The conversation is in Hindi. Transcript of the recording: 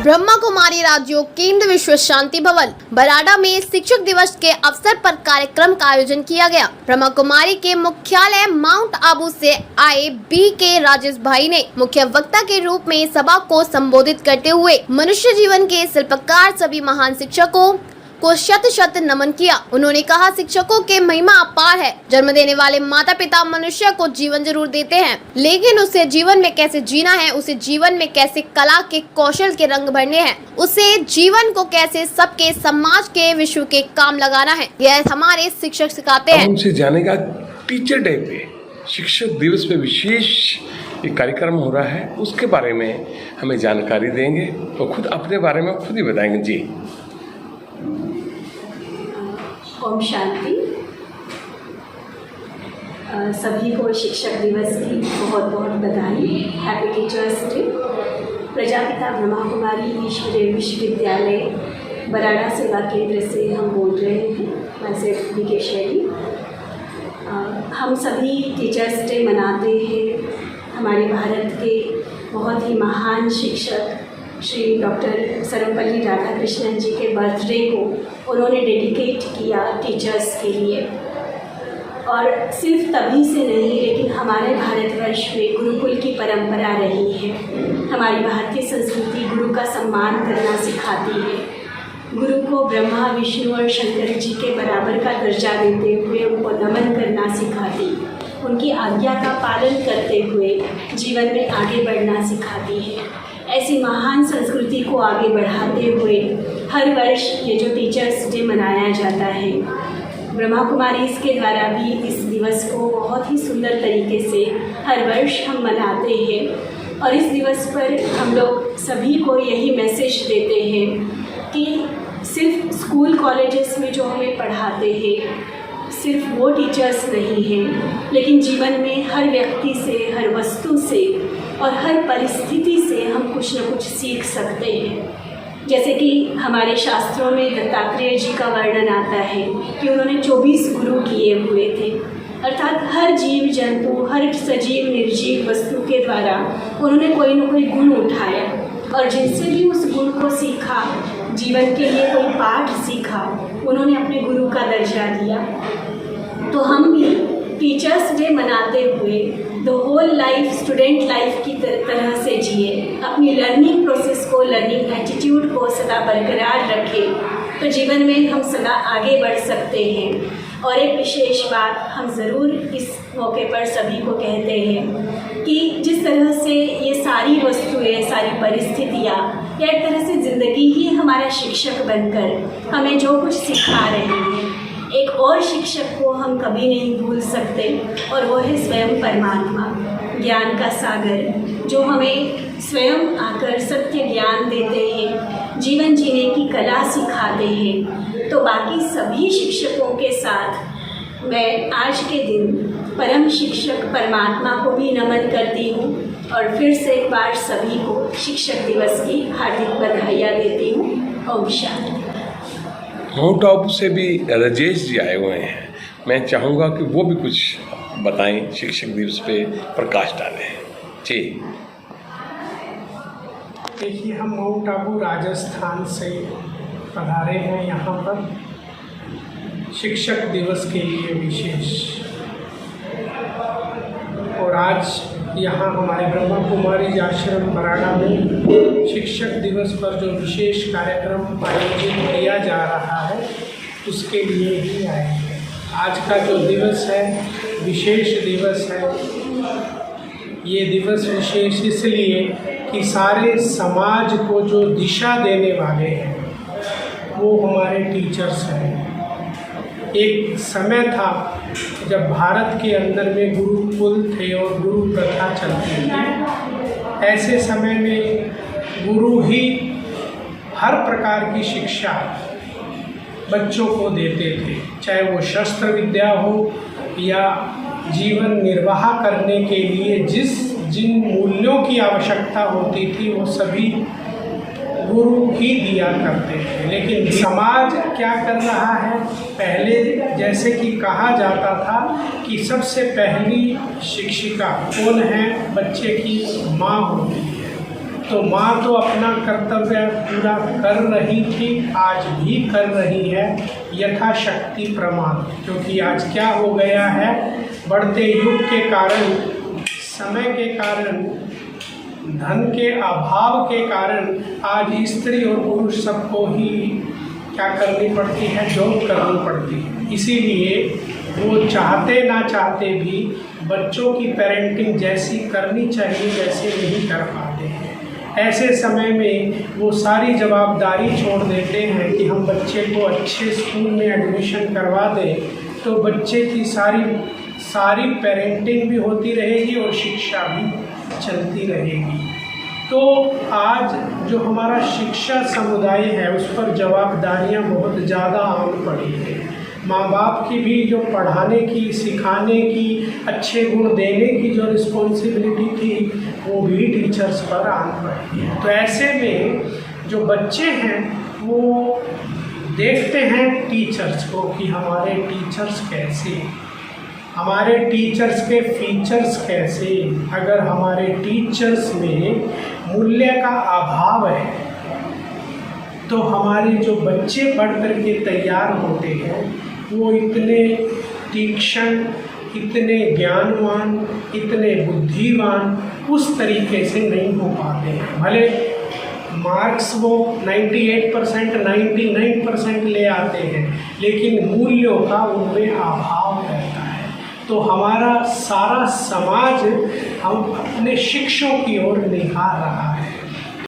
ब्रह्मा कुमारी राज्यों केंद्र विश्व शांति भवन बराड़ा में शिक्षक दिवस के अवसर पर कार्यक्रम का आयोजन किया गया। ब्रह्मा कुमारी के मुख्यालय माउंट आबू से आए BK राजेश भाई ने मुख्य वक्ता के रूप में सभा को संबोधित करते हुए मनुष्य जीवन के शिल्पकार सभी महान शिक्षकों को शत शत नमन किया। उन्होंने कहा, शिक्षकों के महिमा अपार है। जन्म देने वाले माता पिता मनुष्य को जीवन जरूर देते हैं, लेकिन उसे जीवन में कैसे जीना है, उसे जीवन में कैसे कला के कौशल के रंग भरने हैं, उसे जीवन को कैसे सबके समाज के विश्व के काम लगाना है, यह हमारे शिक्षक सिखाते हैं। उनसे जानेगा टीचर डे पे, शिक्षक दिवस पे विशेष एक कार्यक्रम हो रहा है, उसके बारे में हमें जानकारी देंगे और खुद अपने बारे में खुद ही बताएंगे। जी ओम शांति। सभी को शिक्षक दिवस की बहुत बहुत बधाई। Happy teachers day. Prajapita Brahma Kumari Ishwariya Vishwavidyalaya Barara सेवा केंद्र से हम बोल रहे हैं। मैं से BK शैली। हम सभी टीचर्स डे मनाते हैं। हमारे भारत के बहुत ही महान शिक्षक श्री डॉक्टर सर्वपल्ली राधाकृष्णन जी के बर्थडे को उन्होंने डेडिकेट किया टीचर्स के लिए। और सिर्फ तभी से नहीं, लेकिन हमारे भारतवर्ष में गुरुकुल की परंपरा रही है। हमारी भारतीय संस्कृति गुरु का सम्मान करना सिखाती है। गुरु को ब्रह्मा विष्णु और शंकर जी के बराबर का दर्जा देते हुए उनको नमन करना सिखाती, उनकी आज्ञा का पालन करते हुए जीवन में आगे बढ़ना सिखाती है। ऐसी महान संस्कृति को आगे बढ़ाते हुए हर वर्ष ये जो टीचर्स डे मनाया जाता है, ब्रह्मा कुमारी इसके द्वारा भी इस दिवस को बहुत ही सुंदर तरीके से हर वर्ष हम मनाते हैं। और इस दिवस पर हम लोग सभी को यही मैसेज देते हैं कि सिर्फ स्कूल कॉलेजेस में जो हमें पढ़ाते हैं सिर्फ वो टीचर्स नहीं हैं, लेकिन जीवन में हर व्यक्ति से, हर वस्तु से और हर परिस्थिति से हम कुछ न कुछ सीख सकते हैं। जैसे कि हमारे शास्त्रों में दत्तात्रेय जी का वर्णन आता है कि उन्होंने 24 गुरु किए हुए थे, अर्थात हर जीव जंतु, हर सजीव निर्जीव वस्तु के द्वारा उन्होंने कोई न कोई गुण उठाया और जिनसे भी उस गुण को सीखा, जीवन के लिए कोई पाठ सीखा, उन्होंने अपने गुरु का दर्जा दिया। तो हम भी टीचर्स डे मनाते हुए the whole life, student life की तरह से जिए, अपनी लर्निंग प्रोसेस को, लर्निंग एटीट्यूड को सदा बरकरार रखें, तो जीवन में हम सदा आगे बढ़ सकते हैं। और एक विशेष बात हम ज़रूर इस मौके पर सभी को कहते हैं कि जिस तरह से ये सारी वस्तुएं, सारी परिस्थितियाँ या एक तरह से ज़िंदगी ही हमारा शिक्षक बनकर हमें जो कुछ सिखा रही है, एक और शिक्षक को हम कभी नहीं भूल सकते और वो है स्वयं परमात्मा, ज्ञान का सागर, जो हमें स्वयं आकर सत्य ज्ञान देते हैं, जीवन जीने की कला सिखाते हैं। तो बाकी सभी शिक्षकों के साथ मैं आज के दिन परम शिक्षक परमात्मा को भी नमन करती हूँ और फिर से एक बार सभी को शिक्षक दिवस की हार्दिक बधाइयाँ देती हूँ। ओम शांति। माउंट आबू से भी राजेश जी आए हुए हैं। मैं चाहूँगा कि वो भी कुछ बताएं, शिक्षक दिवस पे प्रकाश डालें। जी देखिए, हम माउंट आबू राजस्थान से पधारे हैं यहाँ पर शिक्षक दिवस के लिए विशेष। और आज यहाँ हमारे ब्रह्मा कुमारी आश्रम बराड़ा में शिक्षक दिवस पर जो विशेष कार्यक्रम आयोजित किया जा रहा है उसके लिए ही आए हैं। आज का जो दिवस है विशेष दिवस है। ये दिवस विशेष इसलिए कि सारे समाज को जो दिशा देने वाले हैं वो हमारे टीचर्स हैं। एक समय था जब भारत के अंदर में गुरुकुल थे और गुरु प्रथा चलती थी। ऐसे समय में गुरु ही हर प्रकार की शिक्षा बच्चों को देते थे, चाहे वो शस्त्र विद्या हो या जीवन निर्वाह करने के लिए जिन मूल्यों की आवश्यकता होती थी वो सभी गुरु ही दिया करते थे। लेकिन समाज क्या कर रहा है, पहले जैसे कि कहा जाता था कि सबसे पहली शिक्षिका कौन है, बच्चे की माँ होती है। तो माँ तो अपना कर्तव्य पूरा कर रही थी, आज भी कर रही है यथाशक्ति प्रमाण। क्योंकि आज क्या हो गया है, बढ़ते युग के कारण, समय के कारण, धन के अभाव के कारण आज स्त्री और पुरुष सबको ही क्या करनी पड़ती है, जॉब करनी पड़ती है। इसीलिए वो चाहते ना चाहते भी बच्चों की पेरेंटिंग जैसी करनी चाहिए वैसे नहीं कर पाते हैं। ऐसे समय में वो सारी जवाबदारी छोड़ देते हैं कि हम बच्चे को अच्छे स्कूल में एडमिशन करवा दें, तो बच्चे की सारी पेरेंटिंग भी होती रहेगी और शिक्षा भी चलती रहेगी। तो आज जो हमारा शिक्षा समुदाय है उस पर जवाबदारियां बहुत ज़्यादा आन पड़ी है। माँ बाप की भी जो पढ़ाने की, सिखाने की, अच्छे गुण देने की जो रिस्पॉन्सिबिलिटी थी वो भी टीचर्स पर आन पड़ी है। तो ऐसे में जो बच्चे हैं वो देखते हैं टीचर्स को कि हमारे टीचर्स कैसे, हमारे टीचर्स के फीचर्स कैसे। अगर हमारे टीचर्स में मूल्य का अभाव है तो हमारे जो बच्चे पढ़ कर के तैयार होते हैं वो इतने तीक्ष्ण, इतने ज्ञानवान, इतने बुद्धिमान उस तरीके से नहीं हो पाते हैं। भले मार्क्स वो 98%, 99% ले आते हैं, लेकिन मूल्यों का उनमें अभाव रहता है। तो हमारा सारा समाज हम अपने शिक्षकों की ओर निहार रहा है।